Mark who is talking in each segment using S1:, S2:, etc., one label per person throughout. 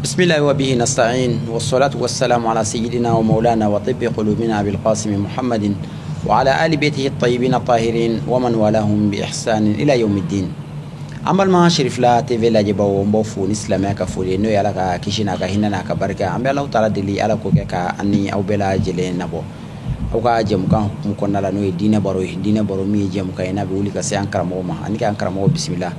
S1: بسم الله وبه نستعين والصلاة والسلام على سيدنا ومولانا وطب قلوبنا أبي القاسم محمد وعلى آل بيته الطيبين الطاهرين ومن والاهم بإحسان إلى يوم الدين. أما ما شرف لا تفي لا جبا ومبوفو نسلم كفولي نو يلا كيشنا كهنا كبركة أما الله تعالى دلي على كوكا أني أو بلا جلين نبو أو كأجم كان مكنا لا نو دين برو مي جم كأنا بقولي كسي أنكرمو ما أني كأنكرمو بسم الله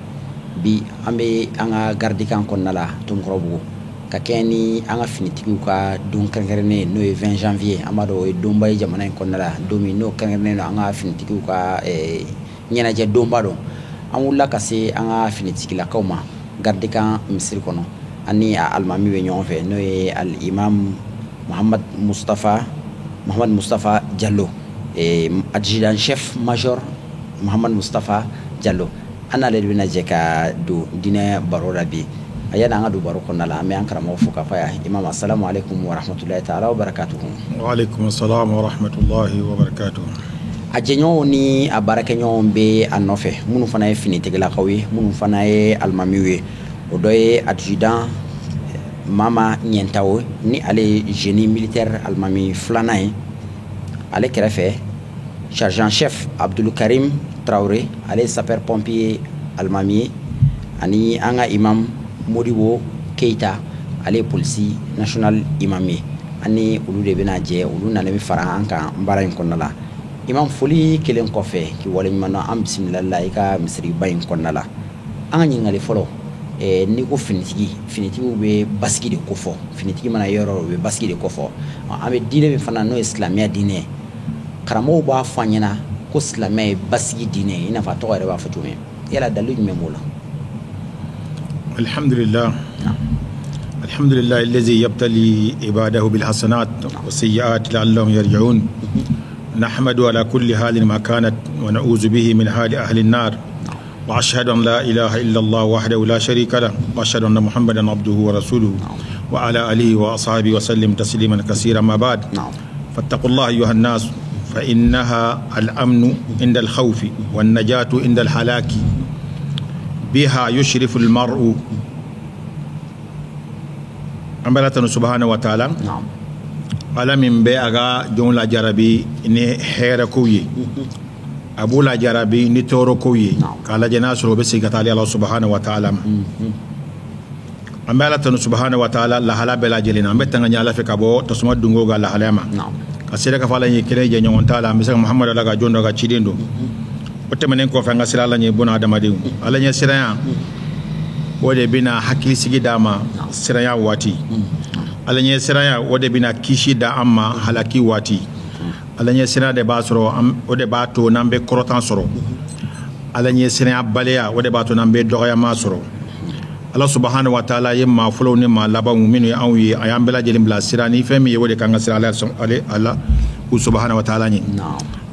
S1: bi ambe anga gardi kan konnala tum krobu ka keni anga finitigu ka dun kangarne no 20 janvier amado e domba e jamana konnala domi no kangarne no anga finitigu ka nyana je domba do amulla kase anga finitigi la kawma gardi kan misri kono ani almami be nyon fe no e al imam Muhammad Mustafa Diallo adjudant chef major Muhammad Mustafa Diallo ana le bina jeka do dina baro rabi ayana ngadu baro konnala me ankara mo fuka fa imam assalamu alaikum wa rahmatullahi ta'ala wa barakatuh.
S2: Wa alaikum assalam wa rahmatullahi wa barakatuh.
S1: Ajenyo ni abaraka nyon be anofe munu fana e finite gela kawi munu fana e almamiwe odoye adjudant mama nyentawo ni ale génie militaire almami flanae ale kerefe sergent chef Abdul Karim Traoré, allez sapeur pompier almami ani anga imam Modibo Keita allez police national imami ani ulu de benaje ulu na lemi fara anka mbara konnala imam foli kelen kofe ki wala mana am bismillah ka misri bayin konnala anga nyingale folo ni ko finitigi be baski de kofo finitigi mana yoro be baski de kofo ame dine be fana no islamia dine karamo ba fanyana ko islamai basigi dine ina fa to gare ba fatume yala dalu memola
S2: alhamdulillah alhamdulillah alladhi yabtali ibadahu bil hasanat was sayyiat la'allahum yarji'un nahmadu ala kulli halin ma kanat wa na'udhu bihi min hali ahli an-nar wa ashhadu an la ilaha illa Allah wahdahu la sharika lahu wa ashhadu anna muhammadan abduhu wa rasuluhu wa ala alihi wa ashabihi wa sallim tasliman kaseeran ma ba'd fattaqullaha ayyuhan nas فإنها الأمن عند الخوف والنجاة عند الهلاك بها يشرف المرء أمبلاتنا سبحانه وتعالى على من بيعا جون لا جربي إني هيركوي أبو لا جربي نتوركوي قال جناس ربسي قتالي الله سبحانه وتعالى أمبلاتنا سبحانه وتعالى لا هلا بلا جلنا أمبتنا نيالا في كابو تسمى دونغو لا هلا kasira ka fala ni kire je nyon tala misaka muhammad alaga jondo ga chidendo otte menen ko fa ngasira la ni bona adamadi ala nya siraya wode bina hakili sigi dama siraya wati ala nya siraya wode bina kishi da amma halaki wati ala nya siraya de basro wode bato nambe korotan soro ala nya siraya balaya wode bato nambe doya masoro Allah subhanahu wa ta'ala yemma fulo ni ma laba muminu ya anwi ayambela jelim bla sirani femi yewode kanga sira Allah subhanahu wa ta'ala ni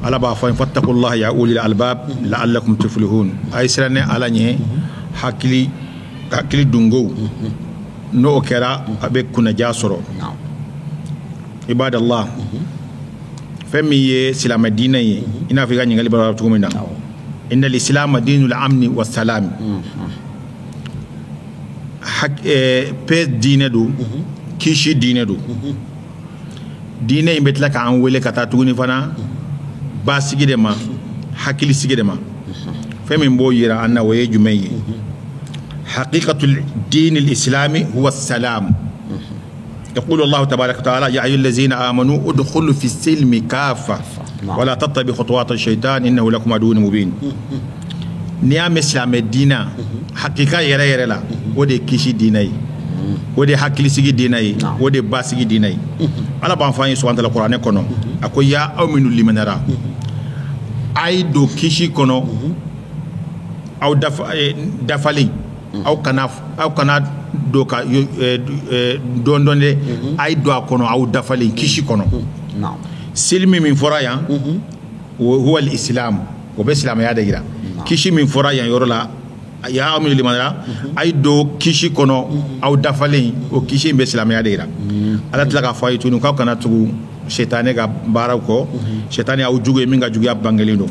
S2: ala ba fa fattaqullaha ya ulil albab la'allakum tuflihun ay sirane ala ni hakili dungo no okera abe kuna jasoro ibadallah femi ye sila madina yi ina fi ganyi ngali bara tukumina inna al-islam dinul amni was salam pe dine do kishi dine do dine imbetla ka an wele kata tuguni fana ba sigide ma hakili sigide ma femi mbo yira anna waye jumayi haqiqatul din al-islami huwa as-salam يقول الله تبارك وتعالى يا أيها الذين آمنوا ادخلوا في السلم كافة ولا تتبعوا خطوات الشيطان إنه لكم عدو مبين نيام اسلام الدين حقيقه يرى لا ودي كيشي ديناي ودي حقلي سيغي ديناي ودي باسيغي ديناي على بان فاني سبحانه القران كونو اكو يا امنوا لمنرا اي دو كيشي كونو او دافالي او كنا دوكا دون اي دو كونو او دافالي كيشي كونو نعم سلمي من فرايا هو الاسلام وبسلام يا دايرا kishi min fora yan yorola ya amul limanara ay do kishi kono aw dafalen o kishi be islamiyya deira ala tlaka faytu nu ka kana tugu shaytané ga bara ko shaytané aw jugo min ga jugo abangelindo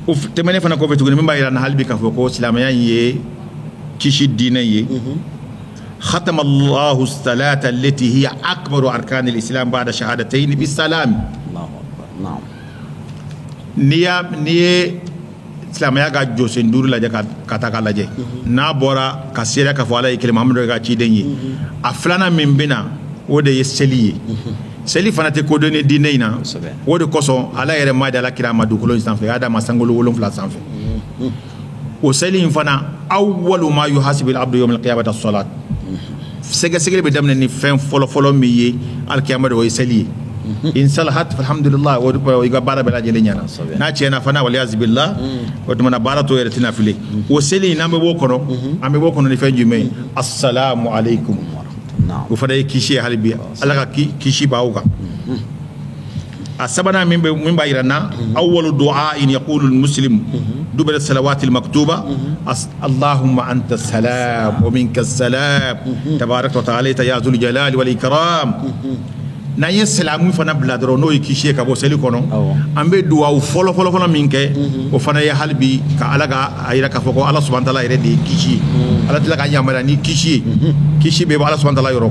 S2: o temene fana ko fetu min bayira na halbi ka fo ko islamiyya ye kishi dina ye ختم الله الصلاة التي هي أكبر أركان الإسلام بعد شهادتين بالسلام.
S1: الله أكبر. نعم.
S2: نيا silamaya ga josen duru lajɛ ka ta ka lajɛ n'a bɔra ka seereya ka fɔ ala ye kelen mahamadu ka ciden ye a filanan min bɛna o de ye seli ye seli fana tɛ kodɔn ni diinɛ in na o de kosɔn ala yɛrɛ ma di ala kira ma dugukolo in sanfɛ a y'a d'a ma sankolo 7 sanfɛ o seli in fana awwalu ma yuhasibu al-abdu yawm al-qiyamati as-salat sɛgɛsɛgɛli bɛ daminɛ ni fɛn fɔlɔ-fɔlɔ min ye alikiyama de o ye seli ye in salahat alhamdulillah o i ka baara bɛɛ lajɛlen ɲɛna n'a tiɲɛna fana waliyazi billah o tumana baara tɔ yɛrɛ tɛna file o seli in n'an bɛ bɔ kɔnɔ an bɛ bɔ kɔnɔ ni fɛn jumɛn ye assalamu alaikum o fana ye kisi ye hali bi ala ka kisi b'aw kan a sabanan min b'a yira na awwalu du'a'in yaqulu al-muslim dubara salawati al-maktuba allahumma anta salam wa minka salam tabarakta wa ta'ala ya zul jalali wal ikram n'an ye salamu fana bila dɔrɔn n'o ye kisi ye ka bɔ seli kɔnɔ an bɛ duwawu fɔlɔ min kɛ o fana ye hali bi ka ala ka a yira k'a fɔ ko ala subahana taala yɛrɛ de ye kisi ye ala tila ka yamaruya ni kisi ye kisi bɛɛ bɔ ala subahana taala yɔrɔ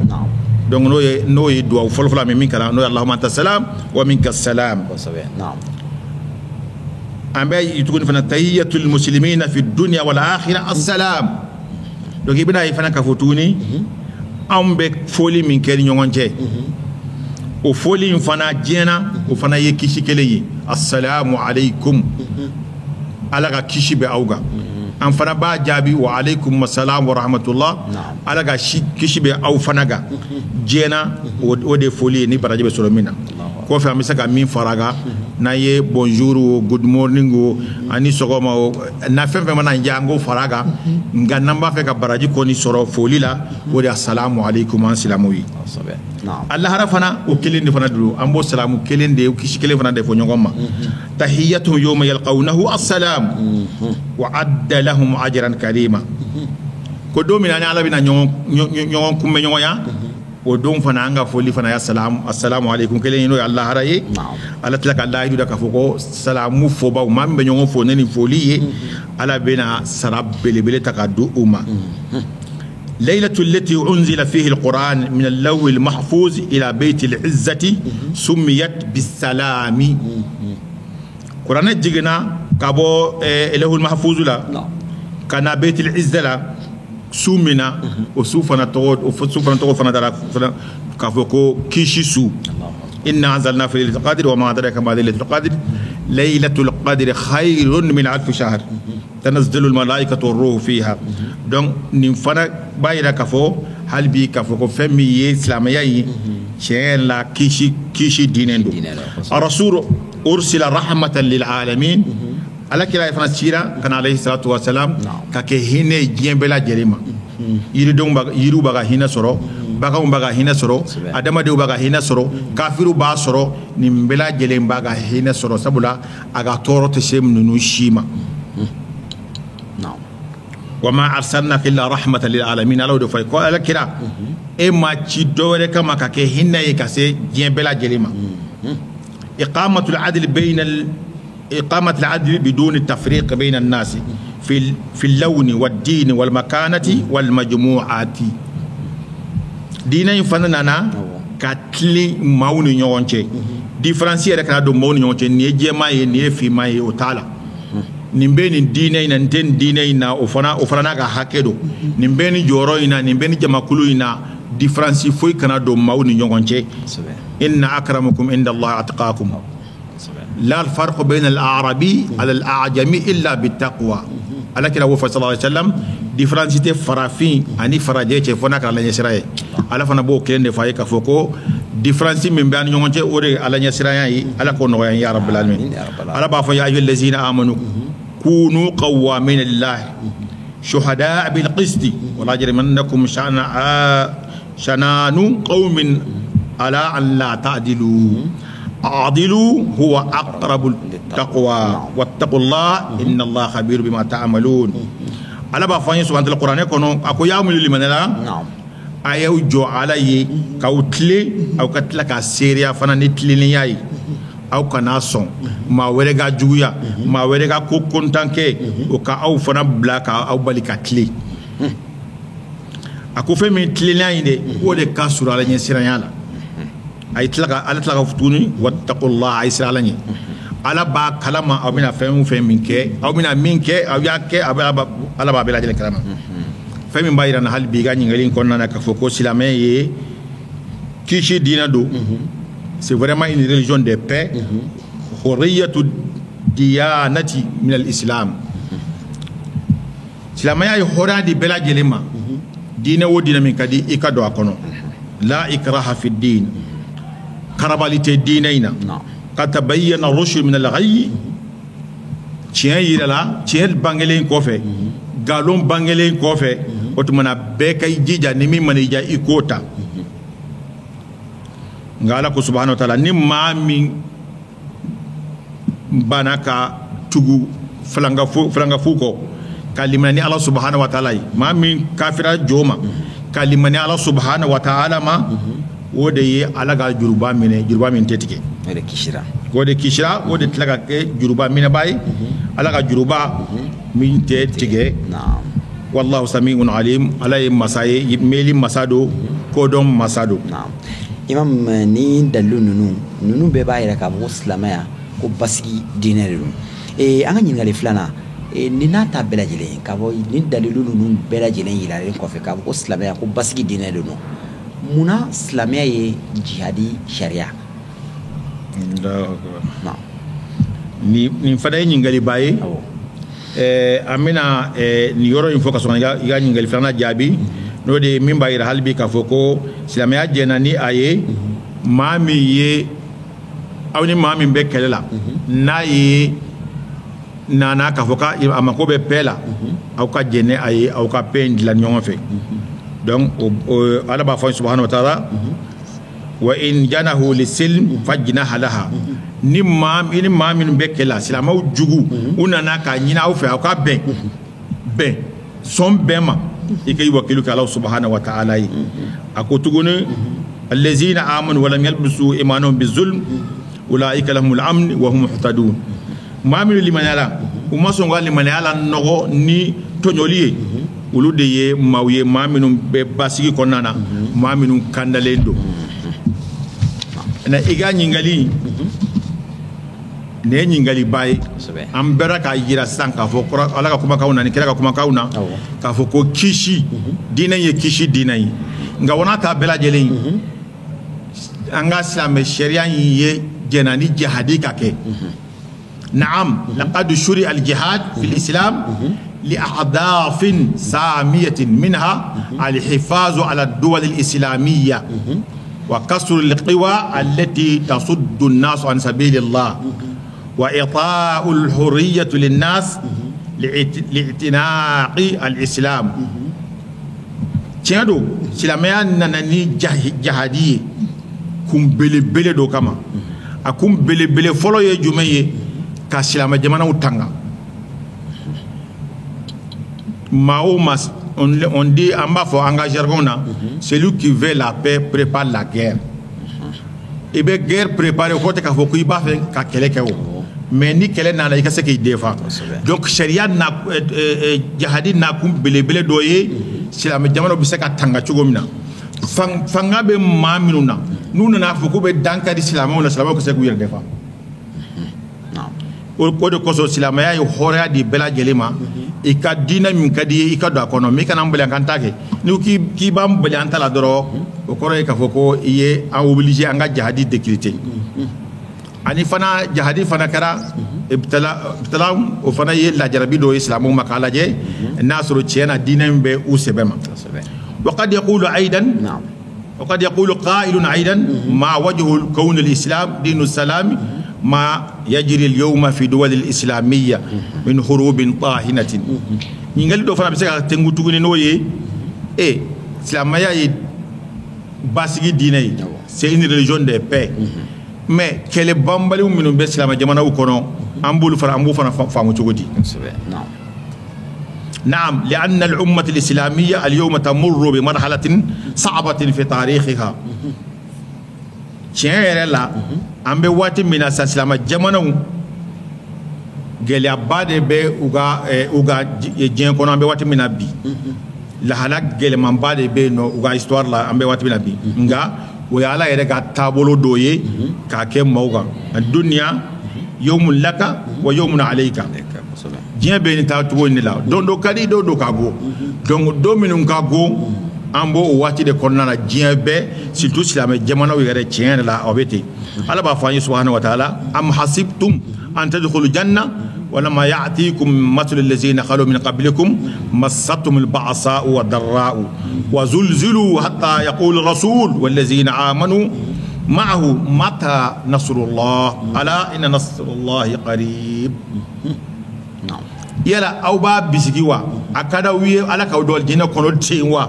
S2: donc n'o ye duwawu fɔlɔ min kɛra n'o ye allahumma anta salam wa minka salam an bɛ tuguni fana tahiyyatul muslimina fi dunya wal akhirah assalam donc i bɛna ye fana k'a fɔ tuguni anw bɛ foli min kɛ ni ɲɔgɔn cɛ o foli in fana diɲɛna o fana ye kisi kelen ye assalamu alaikum ala ka kisi bɛ aw kan an fana b'a jaabi wa alaikum assalam wa rahmatullah ala ka kisi bɛ aw fana kan diɲɛna o de foli ye ni baraji bɛ sɔrɔ min na kɔfɛ an bɛ se ka min fara kan n'an ye bonjour o good morning o ani sɔgɔma o na fɛn fɛn mana diya an k'o fara kan nka n'an b'a fɛ ka baraji kɔni sɔrɔ foli la o de assalamu alaikum an silamɛw ye alahara fana o kelen de fana don an b'o salamu kelen de kisi kelen fana de fɔ ɲɔgɔn ma tahiyyatuhum yawma yalqawnahu assalam wa adda lahum ajran karima ko don min na ni ala bɛna ɲɔgɔn kunbɛn ɲɔgɔnya o don fana an ka foli fana ya assalamu alaikum kelen ye n'o ye alahara ye ala tila ka layidu da k'a fɔ ko salamu fɔbaw maa min bɛ ɲɔgɔn fɔ ne ni foli ye ala bɛna sara belebele ta ka di u ma ليلة التي أنزل فيه القرآن من اللوح المحفوظ إلى بيت العزة سميت بالسلام قرآن جينا كابو اللوح المحفوظ لا كان بيت العزة لا سمنا وسوفنا تقول فنا دارا كافوكو كيشيسو إنا أنزلنا في ليلة القدر وما أدراك ما ليلة القدر ليلة القدر خير من 1000 شهر تنزل الملائكة والروح فيها donc nin fana b'a yira k'a fɔ hali bi k'a fɔ ko fɛn min ye silamɛya ye tiɲɛ la kisi diinɛ don arasul ursila rahmatan lil alamin ala kira fana cira kana alayhi salatu wasalam ka kɛ hinɛ diɲɛ bɛɛ lajɛlen ma yiriw b'a ka hinɛ sɔrɔ baganw b'a ka hinɛ sɔrɔ adamadenw b'a ka hinɛ sɔrɔ kafiru b'a sɔrɔ nin bɛɛ lajɛlen b'a ka hinɛ sɔrɔ sabula a ka tɔɔrɔ tɛ se ninnu si ma وما أرسلناك إلا رحمة للعالمين الله دفعي قال كلا إما تدور كما كهنا يكسي جين بلا جليما إقامة العدل بدون التفريق بين الناس في اللون والدين والمكانة والمجموعات دينا يفننا كاتلي ماوني نيونچه ديفرنسيير كنا دو ماوني نيونچه ني جيما ني في ماي وتعالى nin bɛ nin diinɛ in na nin tɛ nin diinɛ in na o fana n'a ka hakɛ don nin bɛ nin jɔyɔrɔ in na nin bɛ nin jamakulu in na différence foyi kana don maaw ni ɲɔgɔn cɛ inna akramakum inda allahi atqakum la alfarqu bayna al-a'rabi ala al-a'jami illa bittaqwa ala kira wo fa sallallahu alaihi wasallam différence tɛ farafin ani farajɛ cɛ fo n'a kɛra alaɲɛsira ye ala fana b'o kelen de fɔ a ye k'a fɔ ko différence min bɛ an ni ɲɔgɔn cɛ o de ye alaɲɛsiranya ye ala k'o nɔgɔya ya rabbal alamin ala b'a fɔ ya ayyuhal lazina amanu كونوا قوامين لله شهداء بالقسط ولا يجرمنكم شنان قوم على أن لا تعدلوا اعدلوا هو أقرب التقوى واتقوا الله إن الله خبير بما تعملون على بافين سبحانه القرآن يكونوا أكو يعمل لمن لا أيو جو علي كوتلي أو كتلك السيريا فنانتلي نياي aw kana sɔn maa wɛrɛ ka juguya maa wɛrɛ ka ko kontan kɛ o ka aw fana bila ka aw bali ka tile ako fe min tilenyan ide o de ka sura la nyen siranya la ay tlaka ala tlaka futuni wattaqullah ay sira la nyen ala ba kalama aw mina fɛn fɛn min kɛ aw mina min kɛ aw y'a kɛ ala b'a bɛɛ lajɛlen kalama fɛn min b'a yira na hali bi ka ɲininkali in kɔnɔna na k'a fɔ ko silamɛ ye kisi diinɛ don c'est vraiment une religion de paix hurriyatu diyanati min al-islam silamɛya ye hɔrɔnya di bɛɛ lajɛlen ma diinɛ o diinɛ min ka di i ka don a kɔnɔ la ikraha fi din karabali tɛ diinɛ in na قد تبين الرشد من الغي tiɲɛ yirala tiɲɛ bangelen kɔfɛ galon bangelen kɔfɛ o tumana bɛɛ ka i jija ni min mana i ja i k'o ta nka ala ko subahanahu wa taala ni maa min banna ka tugu filangafu kɔ ka limaniya ni ala subahanahu wa taala ye maa min kafira jo ma ka limaniya ala subahanahu wa taala ma o de ye ala ka juruba minɛ juruba min tɛ tigɛ o de kisira o de tila ka kɛ juruba minɛba ye ala ka juruba min tɛ tigɛ wallahu samiun alim ala ye masa ye meli masa do kodɔn masa do
S1: imam ni dalilu ninnu bɛɛ b'a yira k'a fɔ ko silamɛya ko basigi diinɛ de don an ka ɲininkali filanan ni n'a ta bɛɛ lajɛlen k'a fɔ ni dalilu ninnu bɛɛ lajɛlen yiralen kɔfɛ k'a fɔ ko silamɛya ko basigi diinɛ de don munna silamɛya ye jihadi sariya
S2: nin fana ye ɲininkaliba ye an bɛna nin yɔrɔ in fɔ ka sɔrɔ i ka ɲininkali filanan jaabi n'o de ye min b'a yira hali bi k'a fɔ ko silamɛya jɛnna ni a ye maa min ye aw ni maa min bɛ kɛlɛ la n'a ye nana k'a fɔ k'a mako bɛ paix la aw ka jɛn ni a ye aw ka paix in dilan ɲɔgɔn fɛ donc ala b'a fɔ subhanahu wa ta'ala wa in janahu lisilm fajnaha laha ni maa min bɛ kɛlɛ la silamɛw jugu u nana k'a ɲini aw fɛ aw ka bɛn sɔn bɛn ma i ka i wakilu kɛ ala subhanahu wa ta'ala ye a ko tuguni allazina amanu wa lam yalbisu imanahum bizulm ulaika lahumul amn wa hum muhtadun maa minnu limaniyala u ma sɔn ka limaniya la nɔgɔ ni tɔɲɔli ye olu de ye maaw ye maa minnu bɛ basigi kɔnɔna na maa minnu kandalen don na i ka ɲininkali nin ye ɲininkaliba ye an bɛra k'a yira sisan k'a fɔ ala ka kumakanw na ni kira ka kumakanw na k'a fɔ ko kisi diinɛ ye kisi diinɛ ye nka wana ta bɛɛ lajɛlen ye an ka silamɛ sariya in ye jɛnna ni jihadi ka kɛ naam laqad shuri al jihad fi islam لأهداف سامية منها الحفاظ على الدول الإسلامية وكسر القوى التي تصد الناس عن سبيل الله وإعطاء الحرية للناس لاعتناق الإسلام تيادو سلاميا ناني جهادي كم بلي بلي دو كما أكم بلي بلي فلو يجمعي كسلام جمانا وتانغا Mahomas, on dit en bas pour engager celui qui veut la paix prépare la guerre. Et bien guerre préparée au côté qu'il faut pas faire qu'à quelqu'un. Mais ni quelqu'un n'a pas ce qu'il défend. Donc Sharia n'a jihadi n'a kum belebele doye c'est la médiamano bisaka tanga chugomina. Fanga be maminuna. Nous n'a faut que danka di silamo na silamo que c'est que défend. O ko de koso silamaya yo hore di bela jelema e ka dina min kadi e ka do akono mi kana mbele kan take ni ki bam mbele antala doro o koro e ka foko iye a obligé anga jihadi décrété ani fana jihadi fana kara ibtala o fana ye la jarabi do islamu makala je nasru tiena dina be usebema وقد يقول ايضا وقد يقول قائل ايضا ما وجه كون الاسلام دين السلام ما يجري اليوم في دول الإسلامية من حروب طاحنة نقول دو فنا بسكا تنغو تغني نوي سلامaya est basigi diine c'est une religion de paix mais kele bambali minnu be silama jamana u kono ambulu fara ambu fana famu cogodi نعم لأن الأمة الإسلامية اليوم تمر بمرحلة صعبة في تاريخها tiɲɛ yɛrɛ la an bɛ waati min na sa silama jamanaw gɛlɛyaba de bɛ u ka diɲɛ kɔnɔ an bɛ waati min na bi la halak geleman ba de be no uga histoire la ambe wati bina bi nga o ya ala yere ga tabolo doye ka ke mawga dunya yawmun laka wa yawmun alayka jiya be ni ta tuwo ni la don do kadi do kago donc do minun kago ambo o wati de konnana jiya be surtout silame jamana o yere tiene la obeti ala ba fa subhanahu wa ta'ala am hasibtum an tadkhulu janna ولما يأتيكم مثل الذين خلوا من قبلكم مستهم البعصاء والضراء وزلزلوا حتى يقول الرسول والذين آمنوا معه متى نصر الله ألا إن نصر الله قريب يلا أو باب بسكيوا أكادا وي على كودول جينا كونو تيوا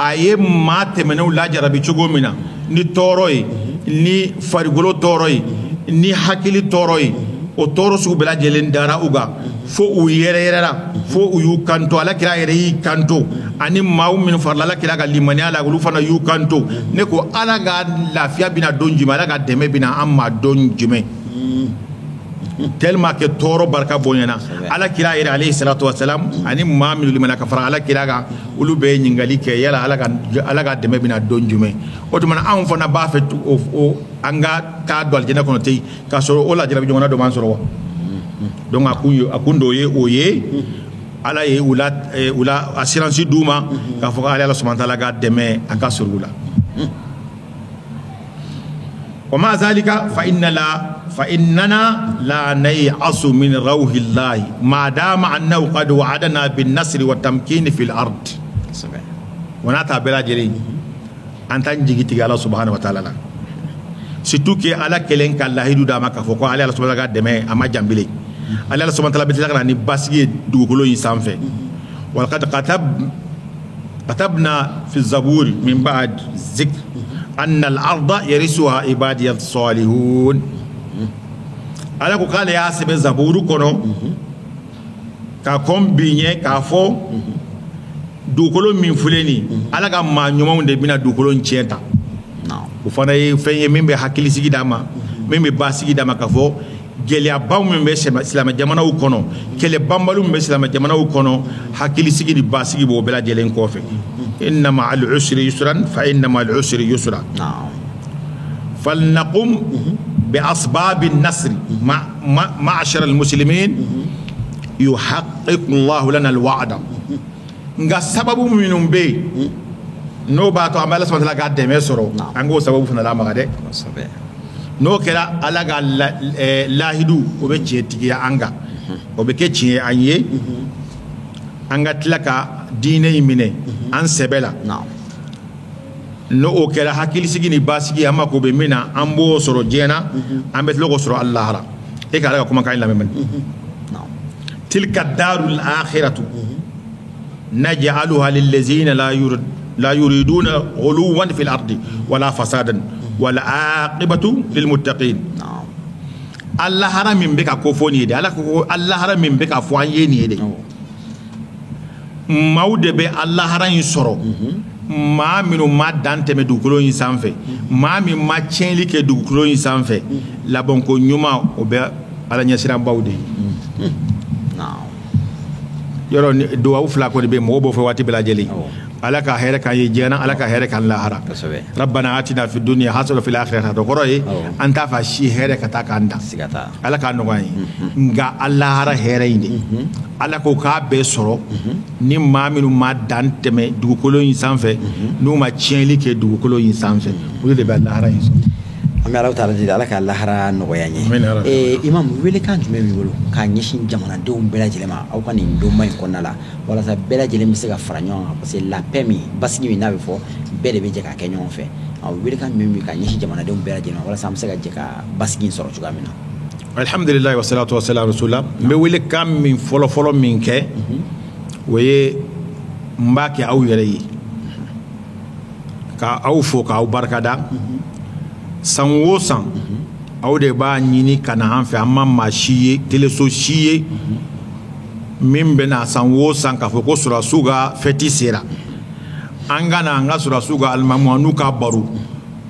S2: أيه ما تمنو لا جربي تشوغو منا ني توروي ني فارغولو توروي ني حكيلي توروي o toro su bela jelen dara uga fo u yere fo u yu kanto ala kira yere yi kanto ani maw min farla ala kira ga limani ala gulu fana yu kanto ne ko ala ga lafiya bina donjime ala ga deme bina amma donjime tellement que toro barka bonyana ala kira yere alayhi salatu wassalam ani ma min limana ka fara ala kira ga ulu be nyingali ke yala ala ga deme bina donjime o to man an fana ba fe o anga ka dol jena kono tey ka soro ola jara bi jona do man soro wa donc akundo ye oye ala ye ula assurance duma ka fo ala subhanahu wa ta'ala ga deme aka sorula wa ma zalika fa innana la nay'asu min rawhillahi ma dama annahu qad wa'adana bin nasri wa tamkin fil ard wana ta bela jeri antan jigiti ala subhanahu wa ta'ala surtout que ala kelen ka lahidu da maka fo ko ala subhanahu wa ta'ala deme ama jambile ala subhanahu wa ta'ala bitala ni basige dugukolo yin sanfɛ wal qad katabna fi zabur min ba'd zikr anna al arda yarisuha ibadi as-salihun ala ko kale ya sebe zaburu kono ka kombinye ka fo dugukolo min fuleni ala ka ma nyoma de bina dugukolo ncienta o fana ye fɛn ye min bɛ hakili sigi d'a ma min bɛ basigi d'a ma ka fɔ gɛlɛyabaw min bɛ silamɛ jamanaw kɔnɔ kɛlɛ banbaliw min bɛ silamɛ jamanaw kɔnɔ hakili sigi ni basigi b'o bɛɛ lajɛlen kɔfɛ inna ma'al usri yusran fa inna ma'al usri yusra falnaqum bi asbab an-nasr ma'ashara al-muslimin yuhaqqiqu Allahu lana al-wa'da nga sababu minnu bɛ no ba to amala subhanahu wa ta'ala ga deme soro ango sababu fana la magade no kera ala ga lahidu o be cetigi anga o be ke ciye anye anga tlaka dine yimine an sebela no o kera hakili sigi ni basigi amma ko be mina ambo soro jena ambe logo soro allah ra e ka ala kuma kan la men tilka darul akhiratu naj'aluha lil ladzina لا يريدون غلوا في الأرض ولا فسادا والعاقبة للمتقين الله حرام من بك كوفوني دي الله حرام من بك فوانيني دي مود بي الله حرام يسرو ما منو ما دانت مي دوكلو يسانفه ما من ما تشينلي كي دوكلو يسانفه لا بونكو نيوما او بي على نيسران باودي يرو دو او فلا كو دي مو بو فواتي بلا جلي على كهيرة كان يجينا على كهيرة كان لا هرا ربنا آتنا في الدنيا حسنة وفي الآخرة تقولي أنت فاشي هيرة كتاك عندك على كان نقولي نجا الله هرا هيرة إني على كوكا بسرو نيم ما منو ما دان تمي دوكولو إنسان في نو ما تشينلي كي دوكولو إنسان في ولي بالله هرا إنسان
S1: ami ala taala di ala ka lahara nɔgɔya ɲe imam wele kan jumɛn b'i bolo k'a ɲɛsin jamanadenw bɛɛ lajɛlen ma aw ka nin donba in kɔnɔna la walasa bɛɛ lajɛlen bɛ se ka fara ɲɔgɔn kan parce que la paix min basigi min n'a bɛ fɔ bɛɛ de bɛ jɛ k'a kɛ ɲɔgɔn fɛ wele kan jumɛn b'i ka ɲɛsin jamanadenw bɛɛ lajɛlen ma walasa an bɛ se ka jɛ ka basigi in sɔrɔ cogoya min na
S2: alhamdulilahi wa salatu wa salam rasulillah n bɛ wele kan min fɔlɔ-fɔlɔ min kɛ o ye n b'a kɛ aw yɛrɛ ye ka aw fo k'aw barikada san o san aw de b'a ɲini ka na an fɛ an ma maa si ye teleso si ye min bɛ na san o san k'a fɔ ko surasiw ka fɛti sera an ka na an ka surasiw ka alimamu an n'u ka baro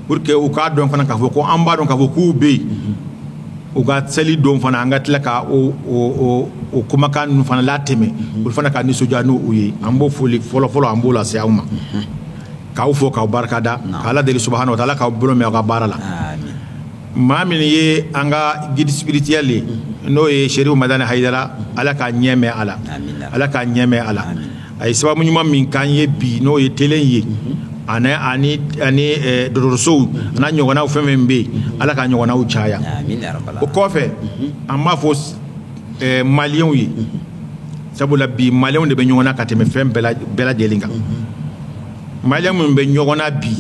S2: pour que u k'a dɔn fana k'a fɔ ko an b'a dɔn k'a fɔ k'u bɛ yen u ka seli don fana an ka tila ka o kumakan ninnu fana la tɛmɛ olu fana ka nisɔndiya n'u ye an b'o foli fɔlɔ an b'o lase aw ma k'aw fo k'aw barikada k'Ala deli subahanahu wa taala k'aw bolo mɛn aw ka baara la maa min ye an ka guide spirituel ye n'o ye Sherif Madani Hayidara Ala k'a ɲɛ mɛn a la Ala k'a ɲɛ mɛn a la a ye sababu ɲuman min k'an ye bi n'o ye tele ye ani dɔgɔtɔrɔsow n'a ɲɔgɔnnaw fɛn fɛn bɛ yen Ala ka ɲɔgɔnnaw caya o kɔfɛ an b'a fɔ maliyɛnw ye sabula bi maliyɛnw de bɛ ɲɔgɔn na ka tɛmɛ fɛn bɛɛ lajɛlen kan maliyɛn minnu bɛ ɲɔgɔn na bi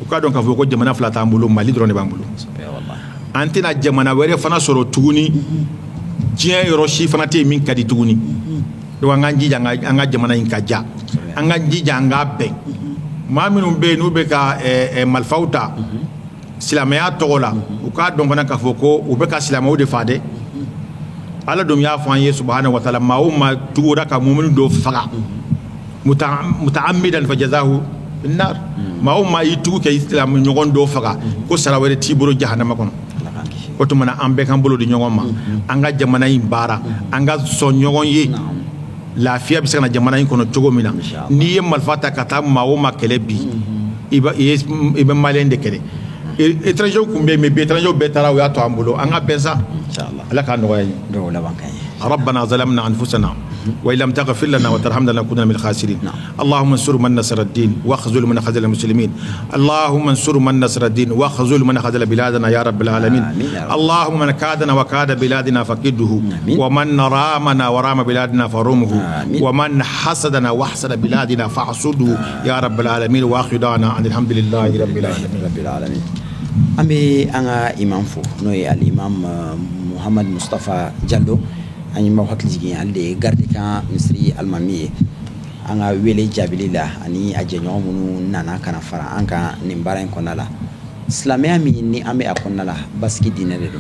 S2: u k'a dɔn k'a fɔ ko jamana fila t'an bolo Mali dɔrɔn de b'an bolo an tɛna jamana wɛrɛ fana sɔrɔ tuguni diɲɛ yɔrɔ si fana tɛ yen min ka di tuguni donc an k'an jija an ka jamana in ka ja an ka jija an k'a bɛn maa minnu bɛ yen n'u bɛ ka marifaw ta silamɛya tɔgɔ la u k'a dɔn fana k'a fɔ ko u bɛ ka silamɛw de fa dɛ Ala dun y'a fɔ an ye subahanahu wa taala maa o maa tugura ka mumini dɔ faga mutaamidan fajazahu binnar maa o maa y'i tugu ka silamɛ ɲɔgɔn dɔ faga ko sara wɛrɛ t'i bolo jahanama kɔnɔ o tuma na an bɛɛ k'an bolo di ɲɔgɔn ma an ka jamana in baara an ka sɔn ɲɔgɔn ye lafiya bɛ se ka na jamana in kɔnɔ cogo min na n'i ye marifa ta ka taa maa o maa kɛlɛ bi i bɛ maliyɛn de kɛlɛ étrangers kun bɛ yen mais bi étrangers bɛɛ taara u y'a to an bolo an ka bɛn sa Ala k'a nɔgɔya ye ربنا ظلمنا أنفسنا وإن لم تغفر لنا وترحمنا لنكونن من الخاسرين اللهم انصر من نصر الدين واخذل من خذل المسلمين اللهم انصر من نصر الدين واخذل من خذل بلادنا يا رب العالمين اللهم من كادنا وكاد بلادنا فكده ومن رامنا ورام بلادنا فرمه ومن حسدنا وحسد بلادنا فاحسده يا رب العالمين واخر دعوانا عن الحمد لله رب العالمين
S1: ambe anga imam fo no ye al imam Muhammad Mustafa Jallo ani ma hakili jigin alde garde kan misri almami anga wele jabilila ani ajenyo munu nana kana fara anka nimbara en konala islamia mi ni ambe akonala baski dinere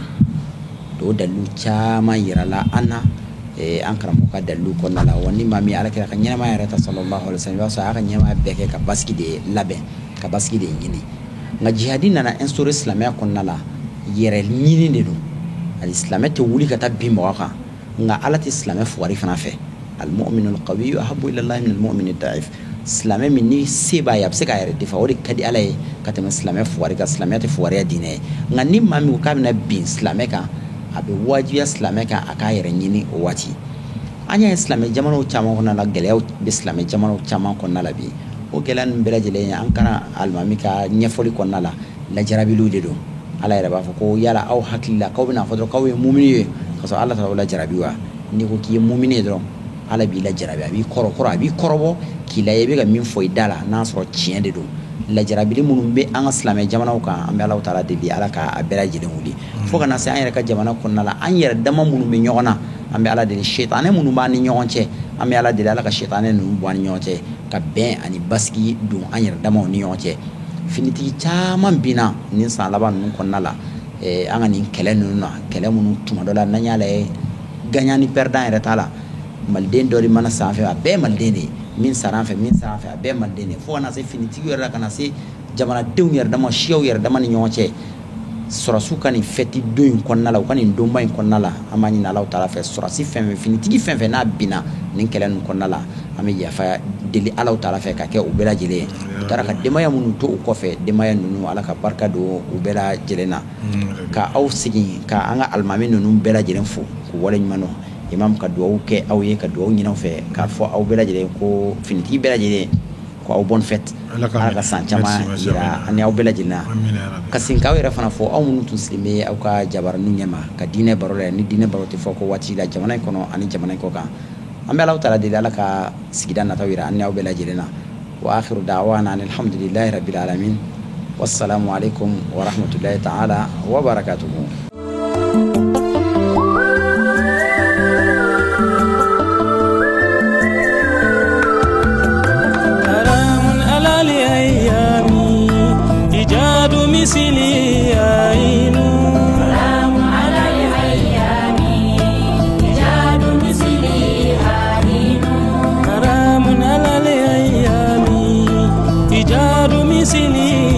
S1: do dalu chama yirala ana an karamo ka dalu konala woni mami ala kira kan nyama yarata sallallahu alaihi wasallam so aka nyama beke ka baski de labe ka baski de nyini nga jihadi nana instauré islamia konala yere nyini de do al islamia te wuli kata bimbo aka nga alati islamia fuwari fana fe al mu'minu al qawi ahabbu ila allah min al mu'min al da'if islamia min ni seba ya bse ka yere defa wori kadi alay kata islamia fuwari ka islamia te fuwari dine nga ni mami ko kamina bin islamia ka abe wajibi islamia ka aka yere nyini o wati anya islamia jamano chama konala gelew be islamia jamano chama konala bi o gelan belajele ankara almami ka nyefoli konala la jarabilu de do ala yere ba fa ko yala aw hakilla ko bina fodro ko mu'mini so Allah ta'ala jarabiwa ni ko ki mu'mini dron ala bi la jarabi abi koro abi korobo ki la yebe ga min foy dala na so cien de do la jarabi munum be an islamé jamana ko am Allah ta'ala de bi ala ka abera jidin wuli fo kana sai an yere ka jamana ko nala an yere dama munum be nyogona am Allah de shaytané munum ba ni nyogonce am Allah de ala ka shaytané num bo ni nyogonce ka ben ani baski dum an yere dama ni nyogonce finiti chaman bina nin sa laban nun ko nala anga ni kele nuna kele munu tuma dola nanyala ganyani perdant retala malden dori mana sanfe abe maldene min saranfe abe maldene fo na se finiti yera kana se jamana dew yer dama shiaw yer dama ni nyonche sorasu kan feti doin konnala kan ndomba in konnala amani na law tala fe sorasi fen finiti fen na bina nin kele nun konnala ame yafa deli alaw tala fe ka ke u bela jele tara ka demaya munu to u kofe demaya nunu ala ka barka do u bela jelena ka aw sigi ka anga almami nunu bela jelen fo ko wala nyimano imam ka do ke aw ye ka do nyina fe ka fo aw bela jelen ko finiti bela jelen ko aw bon fête ala ka sanchama ira ani aw bela jelena kasin ka wera fana fo aw munu tun slime aw ka jabar nu nyama ka dine barole ni dine barote fo ko wati la jamana kono ani jamana ko kan ambe Allah ta'ala de ala ka sigidan na tawira an yaw bela jelena wa akhiru da'wana alhamdulillahi rabbil alamin wassalamu alaikum wa rahmatullahi ta'ala wa barakatuh
S3: haramun alali ayami ijadu misili ainu sini